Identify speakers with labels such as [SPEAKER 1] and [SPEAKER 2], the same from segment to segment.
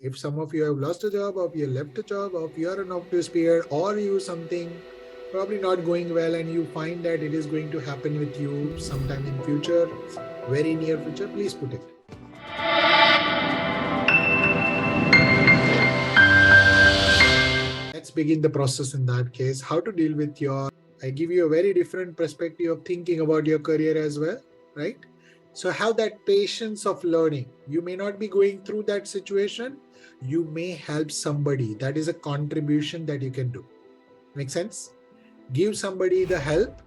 [SPEAKER 1] If some of you have lost a job, or you left a job, or you are an notice period, or you something probably not going well, and you find that it is going to happen with you sometime in future, very near future, please put it. Let's begin the process in that case. How to deal with your, I give you a very different perspective of thinking about your career as well, right? So have that patience of learning. You may not be going through that situation. You may help somebody. That is a contribution that you can do. Make sense? Give somebody the help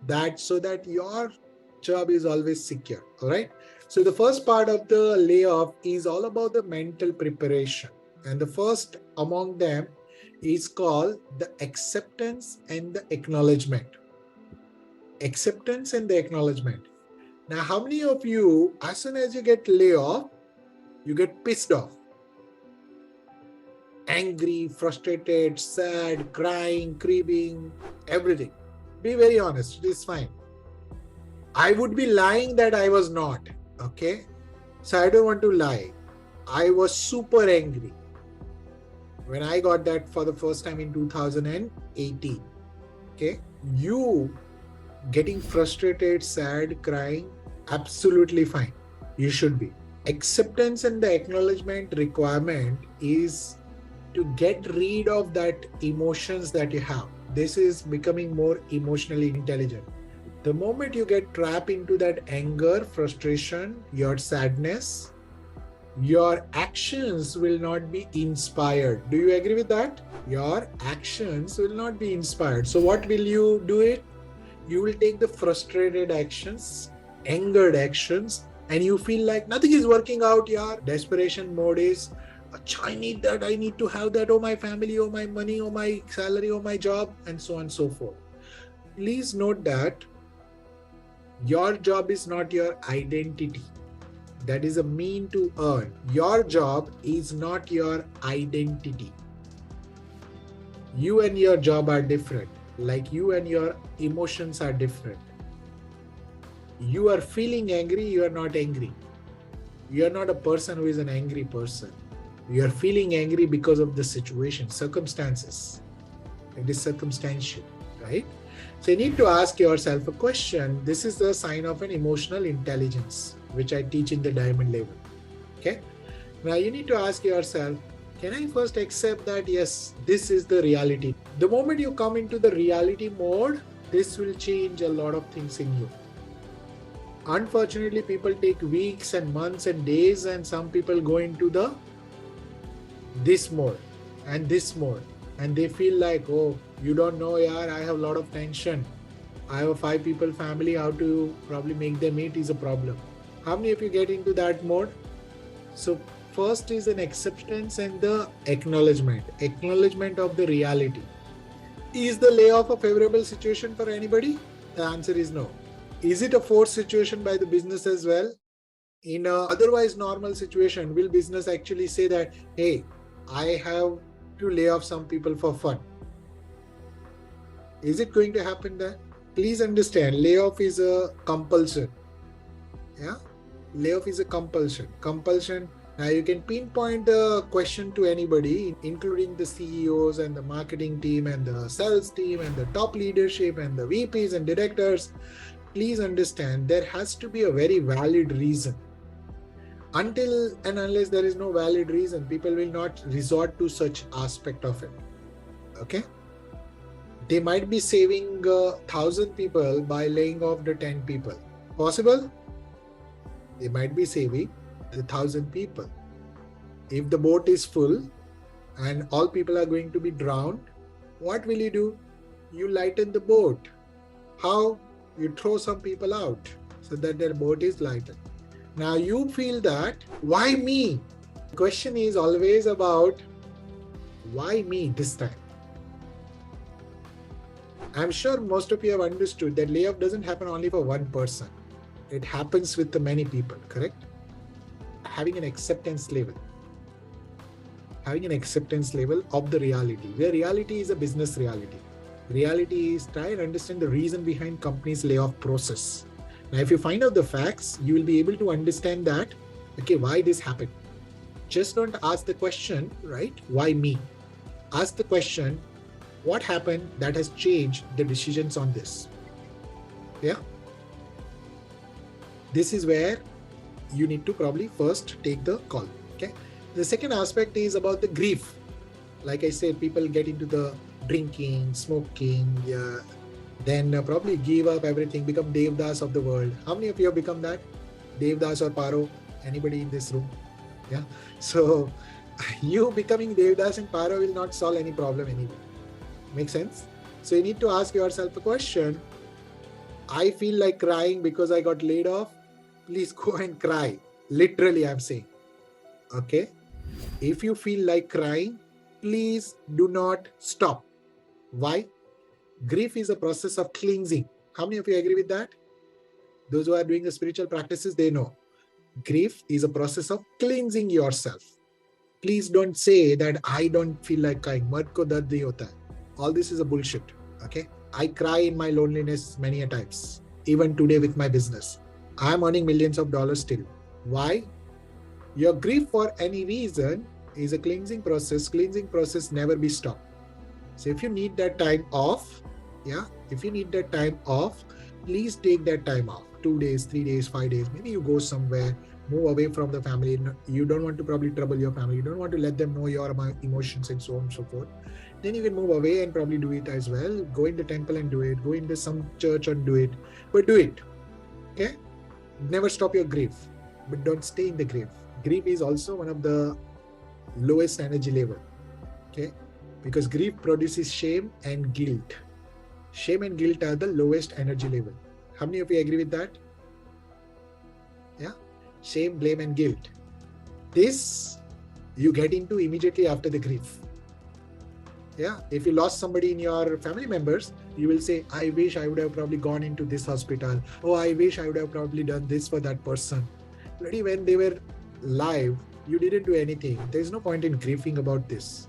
[SPEAKER 1] that so that your job is always secure. All right. So the first part of the layoff is all about the mental preparation. And the first among them is called the acceptance and the acknowledgement. Acceptance and the acknowledgement. Now, how many of you, as soon as you get laid off, you get pissed off, angry, frustrated, sad, crying, grieving, everything? Be very honest. It is fine. I would be lying that I was not. Okay. So I don't want to lie. I was super angry when I got that for the first time in 2018. Okay. You getting frustrated, sad, crying, absolutely fine. You should be. Acceptance and the acknowledgement requirement is to get rid of that emotions that you have. This is becoming more emotionally intelligent. The moment you get trapped into that anger, frustration, your sadness, your actions will not be inspired. Do you agree with that? Your actions will not be inspired. So what will you do it? You will take the frustrated actions, angered actions, and you feel like nothing is working out. Your desperation mode is, I need that, I need to have that, oh my family, oh my money, oh my salary, oh my job, and so on and so forth. Please note that your job is not your identity. That is a mean to earn. Your job is not your identity. You and your job are different. Like you and your emotions are different. You are feeling angry, you are not angry. You are not a person who is an angry person. You are feeling angry because of the situation, circumstances. It is circumstantial, right? So you need to ask yourself a question. This is the sign of an emotional intelligence, which I teach in the diamond level. Okay. Now you need to ask yourself, can I first accept that, yes, this is the reality? The moment you come into the reality mode, this will change a lot of things in you. Unfortunately, people take weeks and months and days, and some people go into the this mode and this mode, and they feel like, oh, you don't know, yaar, I have a lot of tension. I have a 5 people family, how to probably make them eat is a problem. How many of you get into that mode? So first is an acceptance and the acknowledgement of the reality. Is the layoff a favorable situation for anybody? The answer is no. Is it a forced situation by the business as well? In a otherwise normal situation, will business actually say that, hey, I have to lay off some people for fun? Is it going to happen there? Please understand, layoff is a compulsion. Yeah, layoff is a compulsion. Compulsion. Now you can pinpoint the question to anybody, including the CEOs and the marketing team and the sales team and the top leadership and the VPs and directors. Please understand, there has to be a very valid reason. Until and unless there is no valid reason, people will not resort to such aspect of it. Okay. They might be saving 1,000 people by laying off the 10 people. Possible? They might be saving 1,000 people. If the boat is full and all people are going to be drowned, what will you do? You lighten the boat. How? You throw some people out so that their boat is lightened. Now you feel that, why me? The question is always about, why me this time? I'm sure most of you have understood that layoff doesn't happen only for one person. It happens with the many people, correct? Having an acceptance level. Having an acceptance level of the reality, where reality is a business reality. Reality is try and understand the reason behind company's layoff process. Now, if you find out the facts, you will be able to understand that, okay, why this happened. just don't ask the question, right? Why me? Ask the question, what happened that has changed the decisions on this? Yeah. This is where you need to probably first take the call. Okay. The second aspect is about the grief. Like I said, people get into the drinking, smoking, yeah, then probably give up everything, become Devdas of the world. How many of you have become that? Devdas or Paro? Anybody in this room? Yeah. So you becoming Devdas and Paro will not solve any problem anyway. Make sense? So you need to ask yourself a question. I feel like crying because I got laid off. Please go and cry. Literally, I'm saying. Okay. If you feel like crying, please do not stop. Why? Grief is a process of cleansing. How many of you agree with that? Those who are doing the spiritual practices, they know. Grief is a process of cleansing yourself. Please don't say that I don't feel like crying. Mard ko dard nahi hota hai. All this is a bullshit. Okay. I cry in my loneliness many a times. Even today with my business. I'm earning millions of dollars still. Why? Your grief for any reason is a cleansing process. Cleansing process never be stopped. So if you need that time off, yeah, if you need that time off, please take that time off. 2 days, 3 days, 5 days. Maybe you go somewhere, move away from the family. You don't want to probably trouble your family. You don't want to let them know your emotions and so on and so forth. Then you can move away and probably do it as well. Go in the temple and do it. Go into some church and do it. But do it. Okay? Never stop your grief. But don't stay in the grief. Grief is also one of the lowest energy level. Okay? Because grief produces shame and guilt. Shame and guilt are the lowest energy level. How many of you agree with that? Yeah? Shame, blame, and guilt. This you get into immediately after the grief. Yeah? If you lost somebody in your family members, you will say, I wish I would have probably gone into this hospital. Oh, I wish I would have probably done this for that person. Already when they were live, you didn't do anything. There is no point in grieving about this.